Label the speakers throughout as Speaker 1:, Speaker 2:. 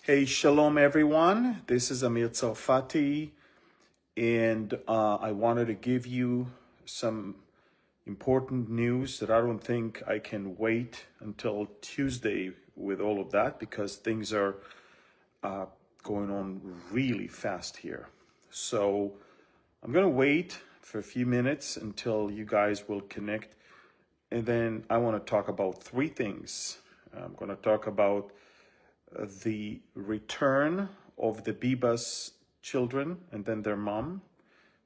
Speaker 1: Hey, shalom everyone. This is Amir Tsarfati, and I wanted to give you some important news that I don't think I can wait until Tuesday with all of that because things are going on really fast here. So I'm going to wait for a few minutes until you guys will connect, and then I want to talk about three things. I'm going to talk about the return of the Bibas children and then their mom.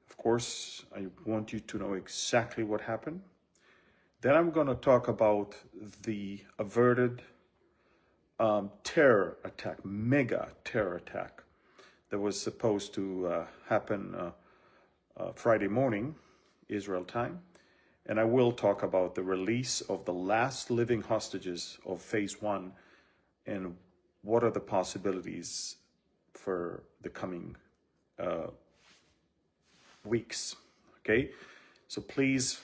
Speaker 1: Of course, I want you to know exactly what happened. Then I'm going to talk about the averted terror attack, mega terror attack that was supposed to happen Friday morning, Israel time. And I will talk about the release of the last living hostages of phase one and what are the possibilities for the coming weeks, okay? So please,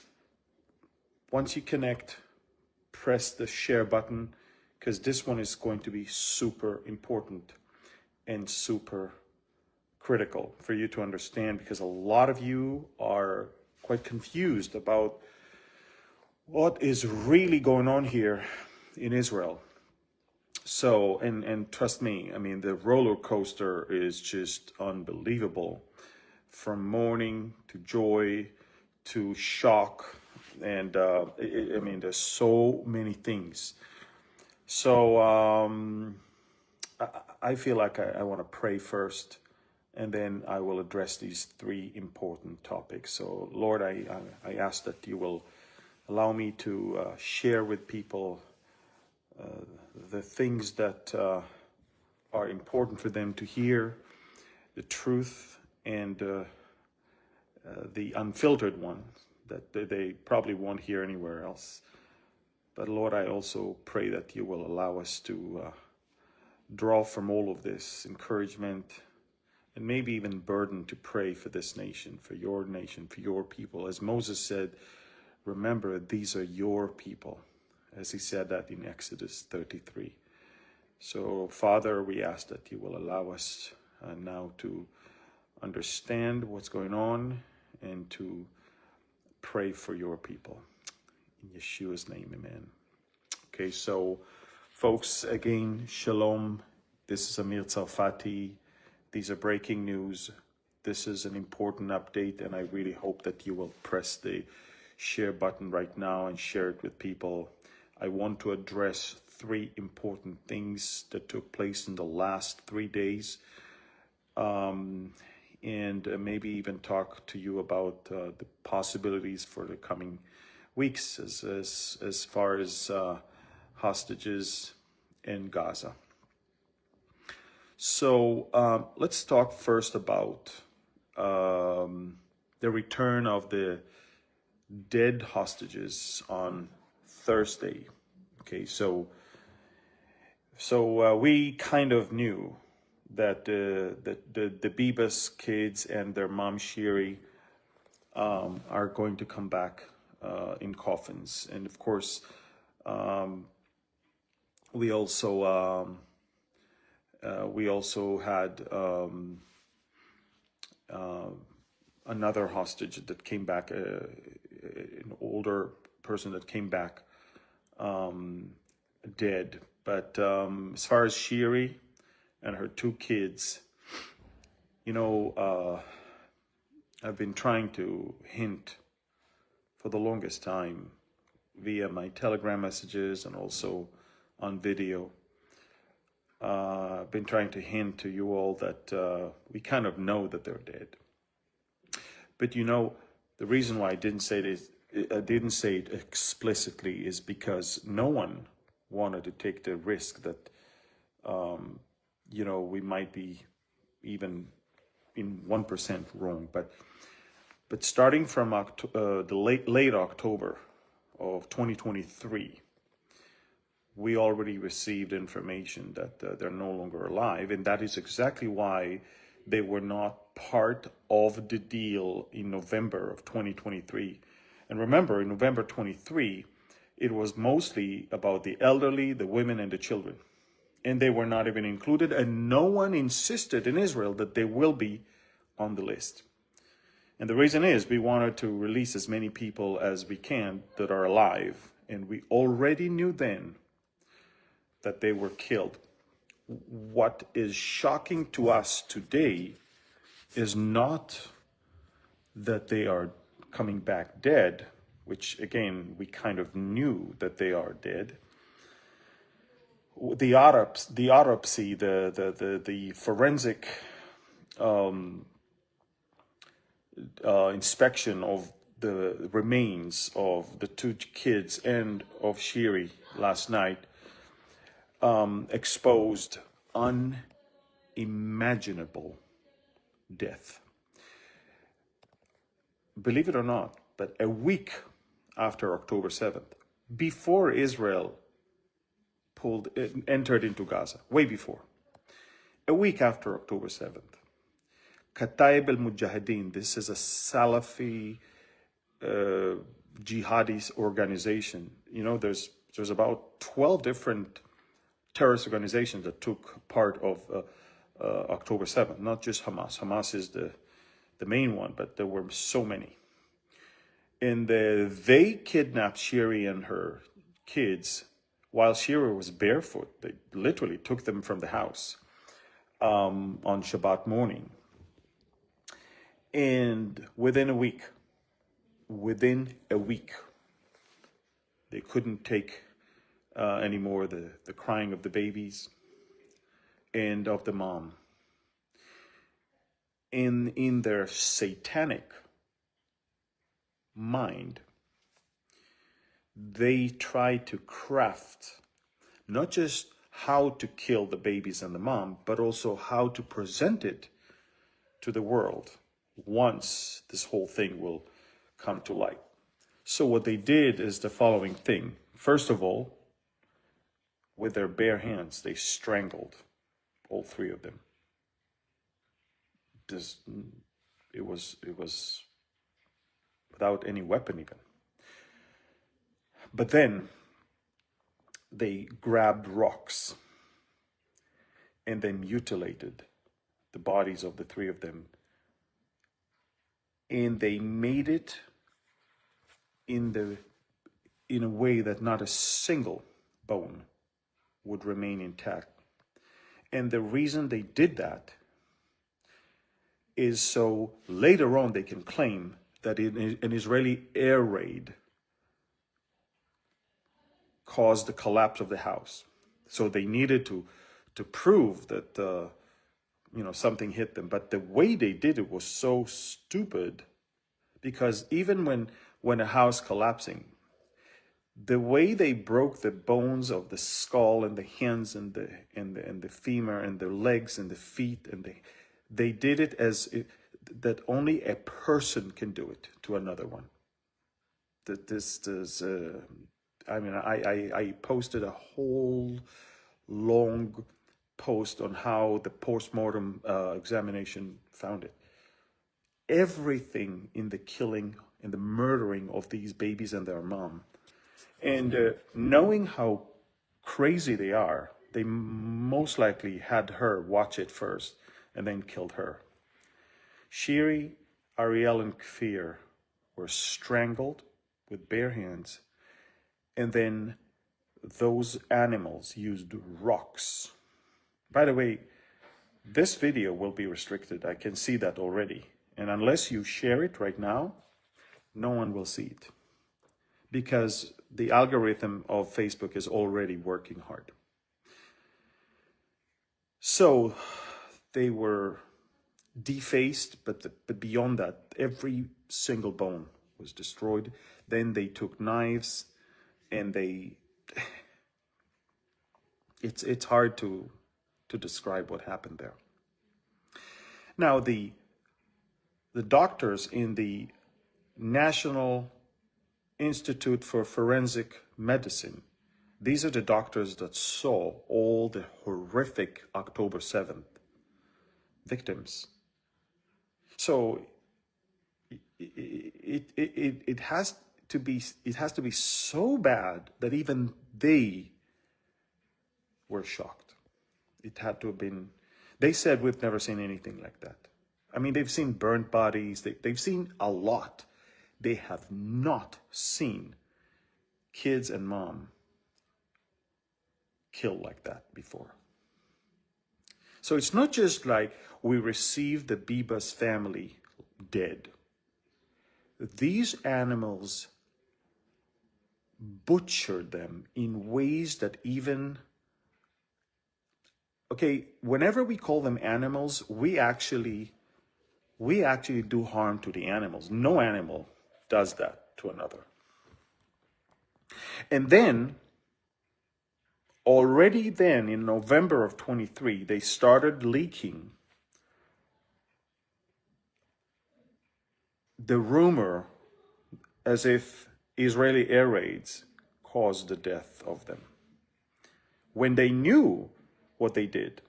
Speaker 1: once you connect, press the share button because this one is going to be super important and super critical for you to understand because a lot of you are quite confused about what is really going on here in Israel. So, and trust me, I mean, the roller coaster is just unbelievable. From mourning to joy to shock. And I mean, there's so many things. So I feel like I want to pray first, and then I will address these three important topics. So, Lord, I ask that you will allow me to share with people the things that are important for them to hear, the truth and the unfiltered one that they probably won't hear anywhere else. But Lord, I also pray that you will allow us to draw from all of this encouragement and maybe even burden to pray for this nation, for your people. As Moses said, remember, these are your people, as he said that in Exodus 33. So, Father, we ask that you will allow us now to understand what's going on and to pray for your people. In Yeshua's name, amen. Okay, so, folks, again, shalom. This is Amir Tsarfati. These are breaking news. This is an important update, and I really hope that you will press the share button right now and share it with people. I want to address three important things that took place in the last 3 days, and maybe even talk to you about the possibilities for the coming weeks as far as hostages in Gaza. So let's talk first about the return of the dead hostages on Thursday. Okay, so we kind of knew that the Bibas kids and their mom Shiri are going to come back in coffins, and of course we also had another hostage that came back, an older person that came back dead. But as far as Shiri and her two kids, you know, I've been trying to hint for the longest time via my Telegram messages and also on video. I've been trying to hint to you all that we kind of know that they're dead. But you know, the reason why I didn't say it explicitly is because no one wanted to take the risk that, you know, we might be even in 1% wrong. But starting from the late October of 2023, we already received information that they're no longer alive, and that is exactly why they were not part of the deal in November of 2023. And remember, in November 23, it was mostly about the elderly, the women, and the children. and they were not even included, and no one insisted in Israel that they will be on the list. And the reason is we wanted to release as many people as we can that are alive, and we already knew then that they were killed. What is shocking to us today is not that they are coming back dead, which again, we kind of knew that they are dead. The autopsy, the forensic inspection of the remains of the two kids and of Shiri last night exposed unimaginable death. Believe it or not, but a week after October 7th, before Israel entered into Gaza, way before, a week after October 7th, Kataib al-Mujahideen, this is a Salafi jihadist organization. You know, there's about 12 different terrorist organizations that took part of October 7th, not just Hamas. Hamas is the main one, but there were so many. And they kidnapped Shiri and her kids while Shiri was barefoot. They literally took them from the house on Shabbat morning. And within a week, they couldn't take anymore the crying of the babies and of the mom. In their satanic mind, they try to craft not just how to kill the babies and the mom, but also how to present it to the world once this whole thing will come to light. So what they did is the following thing. First of all, with their bare hands, they strangled all three of them. It was without any weapon even. But then they grabbed rocks and they mutilated the bodies of the three of them. And they made it in a way that not a single bone would remain intact. And the reason they did that is so later on they can claim that an Israeli air raid caused the collapse of the house. So they needed to prove that something hit them. But the way they did it was so stupid, because even when a house collapsing, the way they broke the bones of the skull and the hands and the femur and the legs and the feet, and they did it that only a person can do it to another one. I posted a whole long post on how the post-mortem examination found it. Everything in the killing and the murdering of these babies and their mom. And knowing how crazy they are, they most likely had her watch it first and then killed her. Shiri, Ariel, and Kfir were strangled with bare hands, and then those animals used rocks. By the way, this video will be restricted. I can see that already. And unless you share it right now, no one will see it, because the algorithm of Facebook is already working hard. So they were defaced, but beyond that, every single bone was destroyed. Then they took knives and it's hard to describe what happened there. Now, the doctors in the National Institute for Forensic Medicine, these are the doctors that saw all the horrific October 7th victims. So it has to be so bad that even they were shocked. It had to have been, they said we've never seen anything like that. I mean, they've seen burnt bodies, they've seen a lot. They have not seen kids and mom killed like that before. So it's not just like we received the Bibas family dead. These animals butchered them in ways that even, okay, whenever we call them animals, we actually do harm to the animals. No animal does that to another. And then, already then, in November of 23, they started leaking the rumor as if Israeli air raids caused the death of them, when they knew what they did.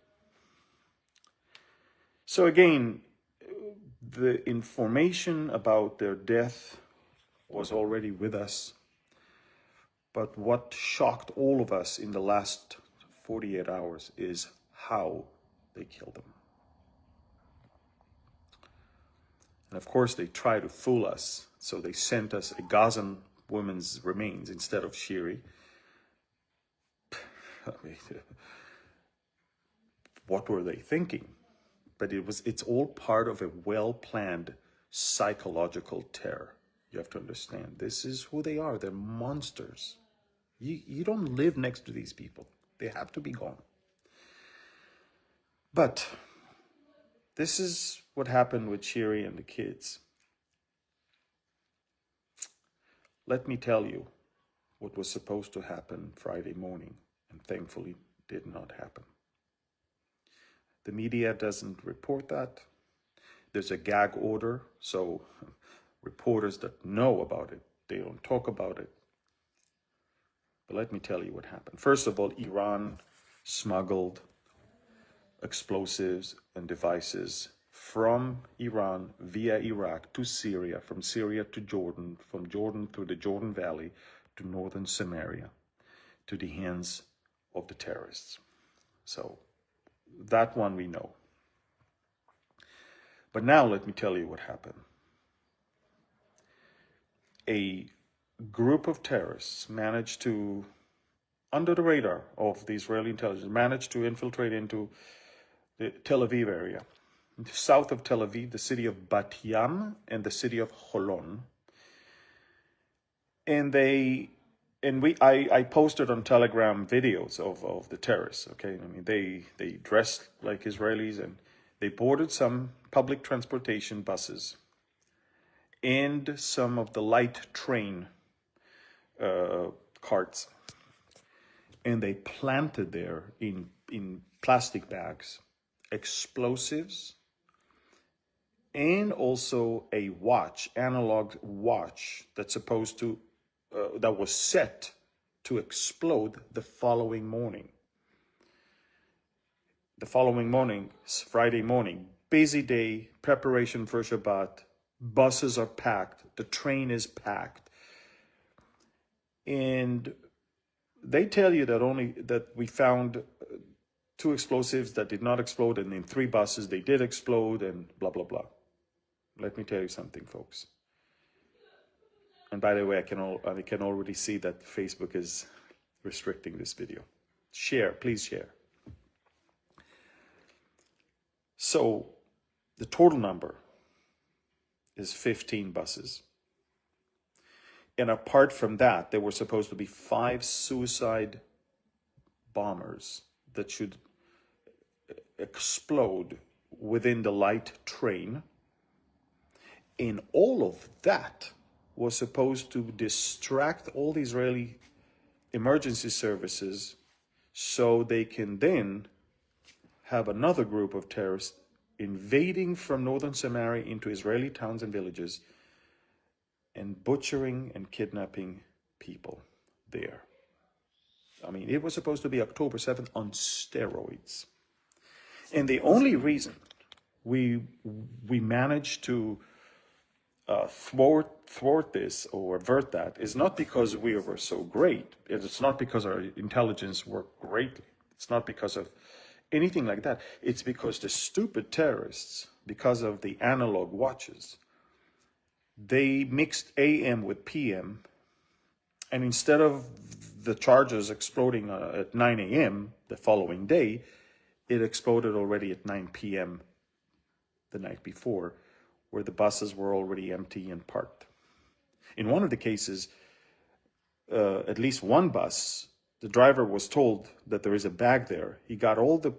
Speaker 1: So again, the information about their death was already with us. But what shocked all of us in the last 48 hours is how they killed them. And of course, they try to fool us. So they sent us a Gazan woman's remains instead of Shiri. I mean, what were they thinking? But it's all part of a well-planned psychological terror. You have to understand, this is who they are. They're monsters. You don't live next to these people. They have to be gone. But this is what happened with Shiri and the kids. Let me tell you what was supposed to happen Friday morning, and thankfully did not happen. The media doesn't report that. There's a gag order, so reporters that know about it, they don't talk about it. But let me tell you what happened. First of all, Iran smuggled explosives and devices from Iran via Iraq to Syria, from Syria to Jordan, from Jordan through the Jordan Valley to northern Samaria, to the hands of the terrorists. So that one we know. But now let me tell you what happened. A group of terrorists managed to, under the radar of the Israeli intelligence, managed to infiltrate into the Tel Aviv area, south of Tel Aviv, the city of Bat Yam and the city of Holon. And I posted on Telegram videos of the terrorists, okay? I mean, they dressed like Israelis, and they boarded some public transportation buses and some of the light train carts. And they planted there in plastic bags explosives and also a watch, analog watch, that's supposed to, that was set to explode the following morning. The following morning, Friday morning, busy day, preparation for Shabbat, buses are packed, the train is packed. And they tell you that we found 2 explosives that did not explode, and in 3 buses they did explode, and blah, blah, blah. Let me tell you something, folks. And by the way, I can already see that Facebook is restricting this video. Share, please share. So the total number is 15 buses. And apart from that, there were supposed to be 5 suicide bombers that should explode within the light train. And all of that was supposed to distract all the Israeli emergency services so they can then have another group of terrorists invading from northern Samaria into Israeli towns and villages and butchering and kidnapping people there. I mean, it was supposed to be October 7th on steroids. And the only reason we managed to thwart this or avert that is not because we were so great. It's not because our intelligence worked greatly. It's not because of anything like that. It's because the stupid terrorists, because of the analog watches, they mixed AM with PM, and instead of the charges exploding at 9 a.m. the following day, it exploded already at 9 p.m. the night before, where the buses were already empty and parked. In one of the cases, at least one bus, the driver was told that there is a bag there. He got all the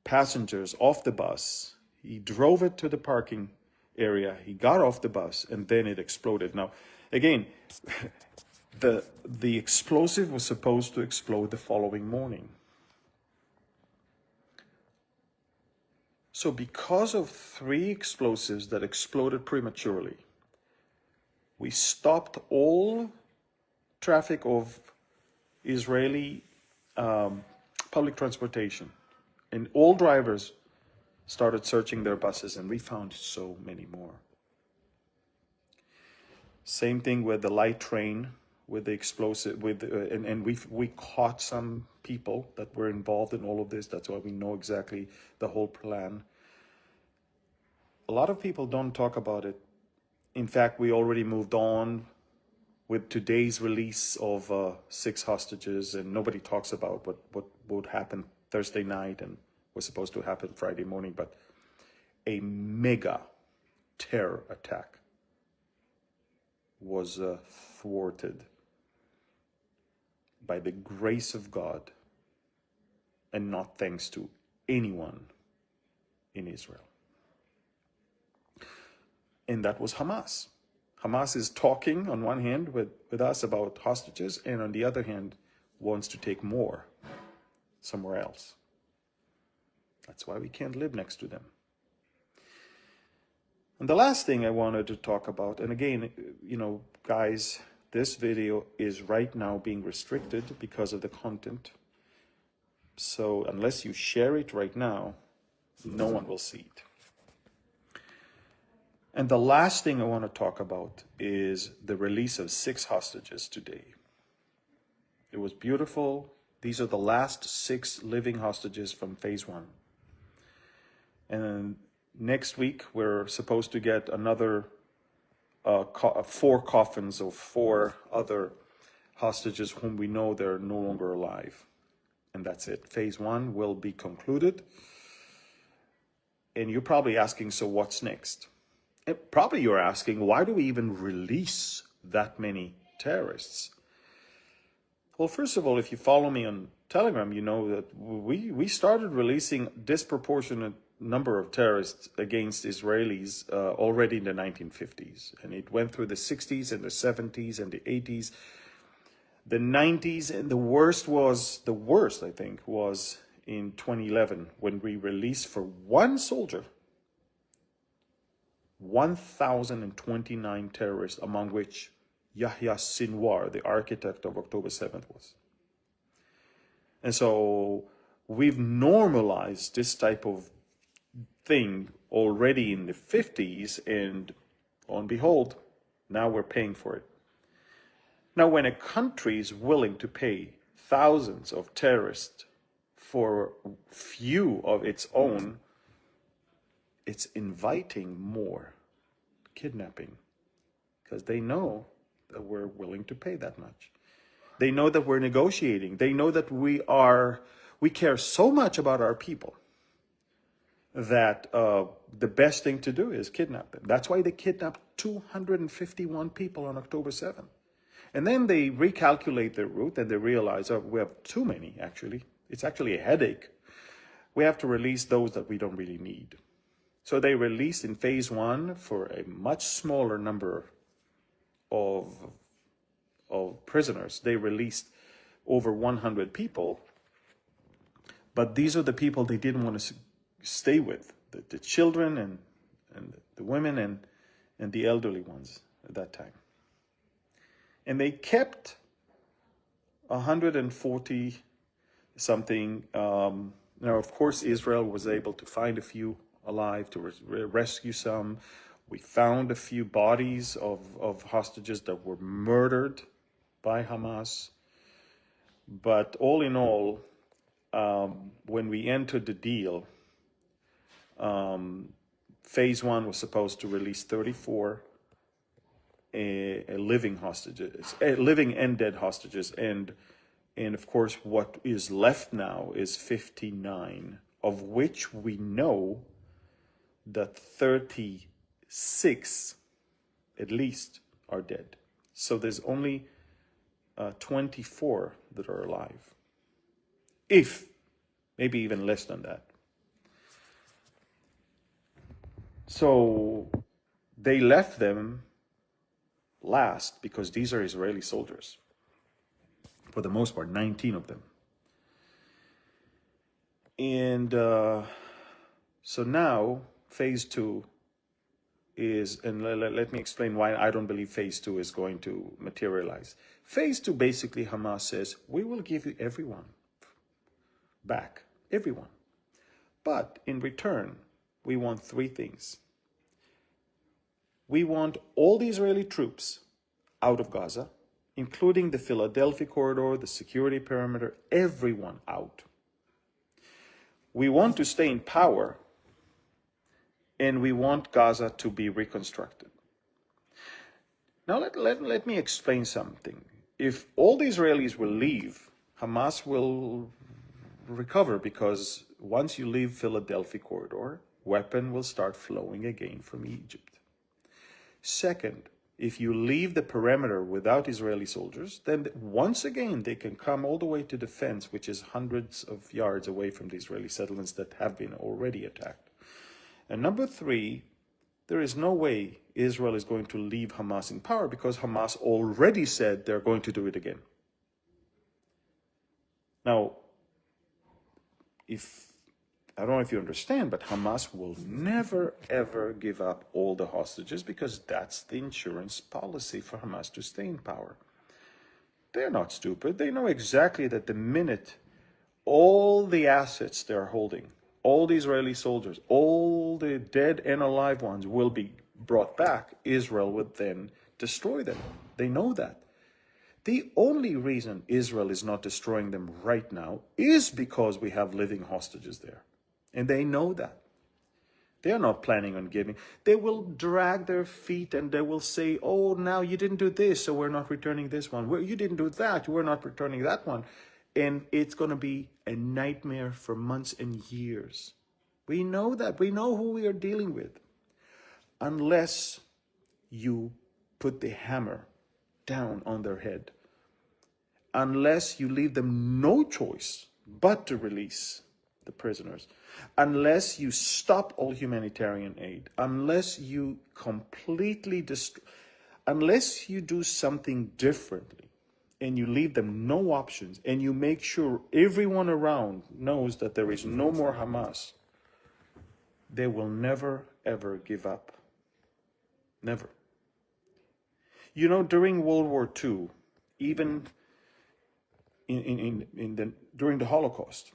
Speaker 1: passengers off the bus. He drove it to the parking area. He got off the bus, and then it exploded. Now, again, the explosive was supposed to explode the following morning. So because of 3 explosives that exploded prematurely, we stopped all traffic of Israeli public transportation, and all drivers started searching their buses, and we found so many more. Same thing with the light train, with the explosive, and we caught some people that were involved in all of this. That's why we know exactly the whole plan. A lot of people don't talk about it. In fact, we already moved on with today's release of 6 hostages, and nobody talks about what would happen Thursday night and was supposed to happen Friday morning. But a mega terror attack was thwarted by the grace of God, and not thanks to anyone in Israel. And that was Hamas. Hamas is talking on one hand with us about hostages, and on the other hand wants to take more somewhere else. That's why we can't live next to them. And the last thing I wanted to talk about, and again, guys, this video is right now being restricted because of the content. So unless you share it right now, no one will see it. And the last thing I want to talk about is the release of 6 hostages today. It was beautiful. These are the last 6 living hostages from phase 1. And next week, we're supposed to get another 4 coffins of 4 other hostages whom we know they're no longer alive. And that's it. Phase 1 will be concluded. And you're probably asking, so what's next? And probably you're asking, why do we even release that many terrorists? Well, first of all, if you follow me on Telegram, you know that we started releasing disproportionate number of terrorists against Israelis already in the 1950s. And it went through the 60s and the 70s and the 80s, the 90s, and the worst, I think, was in 2011 when we released for one soldier 1,029 terrorists, among which Yahya Sinwar, the architect of October 7th, was. And so we've normalized this type of thing already in the 50s, and on behold, now we're paying for it. Now, when a country is willing to pay thousands of terrorists for few of its own, it's inviting more kidnapping, because they know that we're willing to pay that much. They know that we're negotiating. They know that we care so much about our people that the best thing to do is kidnap them. That's why they kidnapped 251 people on October 7th. And then they recalculate their route and they realize, oh, we have too many, actually. It's actually a headache. We have to release those that we don't really need. So they released in phase 1 for a much smaller number of prisoners. They released over 100 people. But these are the people they didn't want to stay with, the children and the women and the elderly ones at that time. And they kept 140 something. Now, of course, Israel was able to find a few alive, to rescue some. We found a few bodies of hostages that were murdered by Hamas. But all in all, when we entered the deal, phase one was supposed to release 34 living hostages, living and dead hostages, and of course what is left now is 59, of which we know that 36 at least are dead. So there's only 24 that are alive, if maybe even less than that. So they left them last because these are Israeli soldiers, for the most part, 19 of them. And so now phase two is, and let me explain why I don't believe phase two is going to materialize. Phase two, basically, Hamas says, we will give you everyone back, everyone. But in return, we want three things. We want all the Israeli troops out of Gaza, including the Philadelphia corridor, the security perimeter, everyone out. We want to stay in power, and we want Gaza to be reconstructed. Now let me explain something. If all the Israelis will leave, Hamas will recover, because once you leave Philadelphia corridor, weapons will start flowing again from Egypt. Second, if you leave the perimeter without Israeli soldiers, then once again they can come all the way to the fence, which is hundreds of yards away from the Israeli settlements that have been already attacked. And number three, there is no way Israel is going to leave Hamas in power, because Hamas already said they're going to do it again. Now, I don't know if you understand, but Hamas will never, ever give up all the hostages, because that's the insurance policy for Hamas to stay in power. They're not stupid. They know exactly that the minute all the assets they're holding, all the Israeli soldiers, all the dead and alive ones will be brought back, Israel would then destroy them. They know that. The only reason Israel is not destroying them right now is because we have living hostages there. And they know that. They are not planning on giving. They will drag their feet and they will say, oh, now you didn't do this, so we're not returning this one. You didn't do that, we're not returning that one. And it's going to be a nightmare for months and years. We know that. We know who we are dealing with. Unless you put the hammer down on their head. Unless you leave them no choice but to release the prisoners. Unless you stop all humanitarian aid. Unless you completely unless you do something differently. And you leave them no options, and you make sure everyone around knows that there is no more Hamas, they will never, ever give up. Never. You know, during World War II, even during the Holocaust,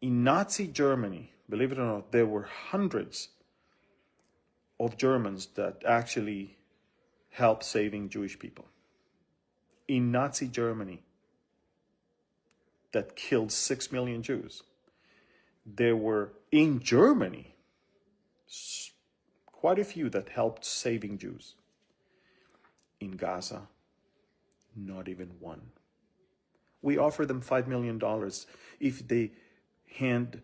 Speaker 1: in Nazi Germany, believe it or not, there were hundreds of Germans that actually helped saving Jewish people. In Nazi Germany, that killed 6 million Jews, there were, in Germany, quite a few that helped saving Jews. In Gaza, not even one. We offer them $5 million if they hand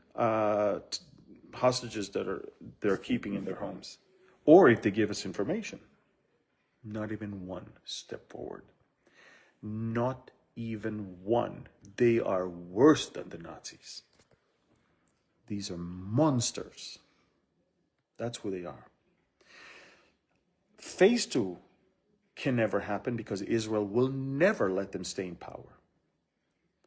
Speaker 1: hostages that they're keeping in their homes, or if they give us information. Not even one step forward. Not even one. They are worse than the Nazis. These are monsters. That's who they are. Phase two can never happen because Israel will never let them stay in power.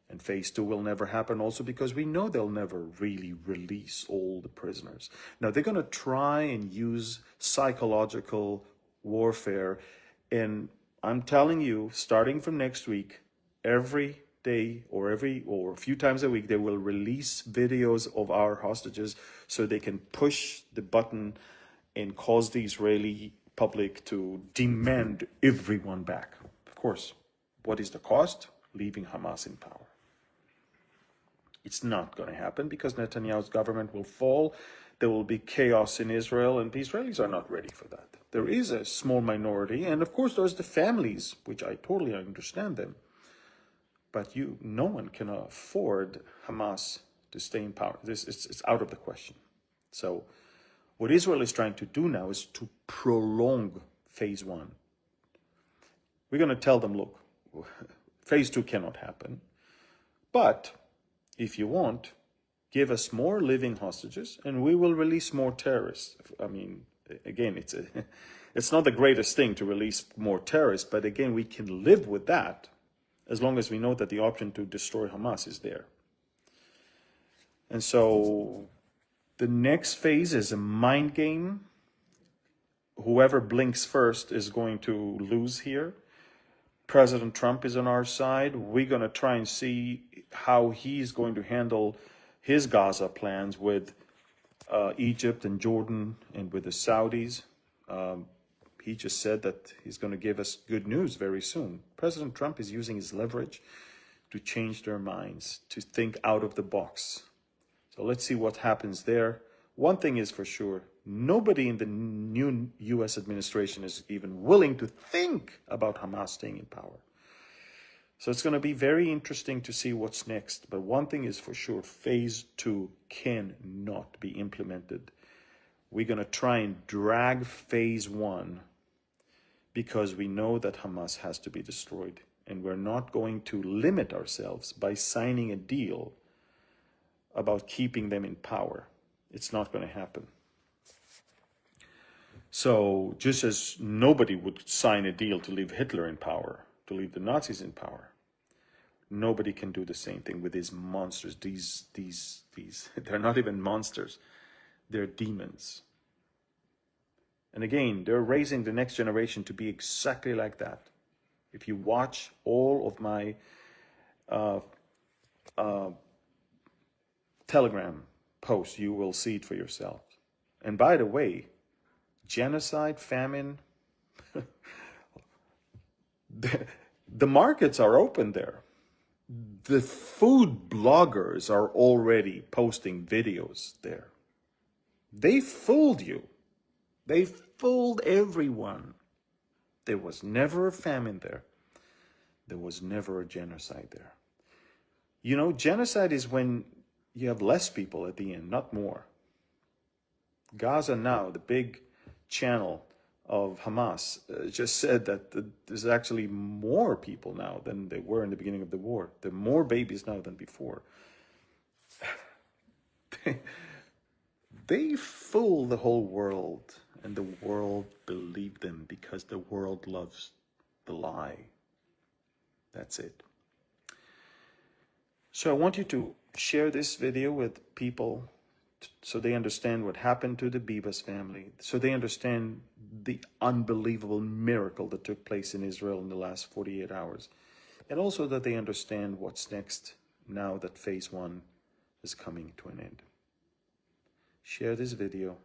Speaker 1: And phase two will never happen also because we know they'll never really release all the prisoners. Now, they're going to try and use psychological warfare. And I'm telling you, starting from next week, every day or a few times a week, they will release videos of our hostages so they can push the button and cause the Israeli public to demand everyone back. Of course, what is the cost? leaving Hamas in power. It's not going to happen because Netanyahu's government will fall. There will be chaos in Israel, and the Israelis are not ready for that. There is a small minority, and of course there's the families, which I totally understand them. But no one can afford Hamas to stay in power. It's out of the question. So what Israel is trying to do now is to prolong phase 1. We're going to tell them, look, phase 2 cannot happen. But if you want, give us more living hostages and we will release more terrorists. I mean, again, it's not the greatest thing to release more terrorists, but again, we can live with that as long as we know that the option to destroy Hamas is there. And so the next phase is a mind game. Whoever blinks first is going to lose here. President Trump is on our side. We're going to try and see how he's going to handle his Gaza plans with Egypt and Jordan and with the Saudis. He just said that he's going to give us good news very soon. President Trump is using his leverage to change their minds, to think out of the box. So let's see what happens there. One thing is for sure, nobody in the new U.S. administration is even willing to think about Hamas staying in power. So it's going to be very interesting to see what's next. But one thing is for sure, phase 2 cannot be implemented. We're going to try and drag phase 1 because we know that Hamas has to be destroyed. And we're not going to limit ourselves by signing a deal about keeping them in power. It's not going to happen. So just as nobody would sign a deal to leave Hitler in power, to leave the Nazis in power, nobody can do the same thing with these monsters. These they're not even monsters. They're demons. And again, they're raising the next generation to be exactly like that. If you watch all of my Telegram posts, you will see it for yourself. And by the way, genocide, famine, the markets are open there. The food bloggers are already posting videos there. They fooled you. They fooled everyone. There was never a famine there. There was never a genocide there. You know, genocide is when you have less people at the end, not more. Gaza now, the big channel of Hamas, just said that there's actually more people now than there were in the beginning of the war. There are more babies now than before. They fool the whole world, and the world believed them because the world loves the lie. That's it. So I want you to share this video with people so they understand what happened to the Bibas family, so they understand the unbelievable miracle that took place in Israel in the last 48 hours, and also that they understand what's next now that phase 1 is coming to an end. Share this video.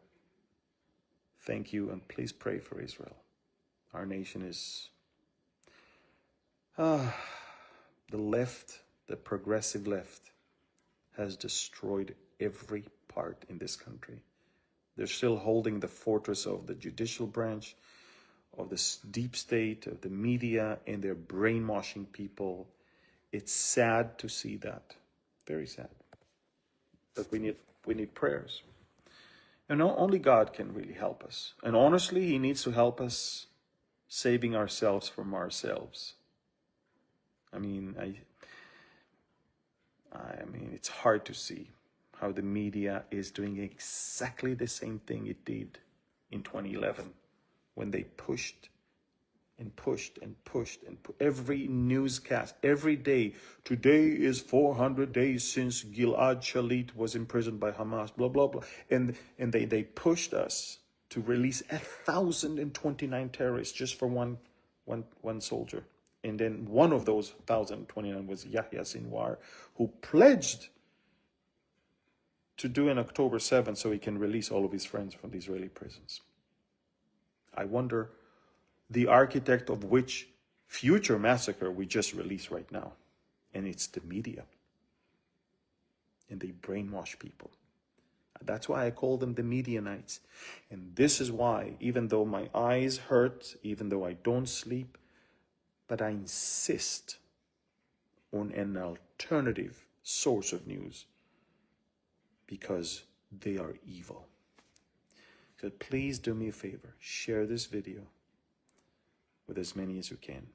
Speaker 1: Thank you, and please pray for Israel. Our nation is the left, the progressive left, has destroyed every part in this country. They're still holding the fortress of the judicial branch, of this deep state, of the media, and they're brainwashing people. It's sad to see that. Very sad. But we need prayers. And only God can really help us. And honestly, He needs to help us saving ourselves from ourselves. I mean, it's hard to see how the media is doing exactly the same thing it did in 2011 when they pushed and pushed and pushed and every newscast, every day. Today is 400 days since Gilad Shalit was imprisoned by Hamas, blah, blah, blah. And they pushed us to release 1,029 terrorists just for one soldier. And then one of those 1,029 was Yahya Sinwar, who pledged to do an October 7th so he can release all of his friends from the Israeli prisons. I wonder the architect of which future massacre we just released right now. and it's the media. And they brainwash people. That's why I call them the Medianites. And this is why, even though my eyes hurt, even though I don't sleep, but I insist on an alternative source of news, because they are evil. So please do me a favor, share this video with as many as you can.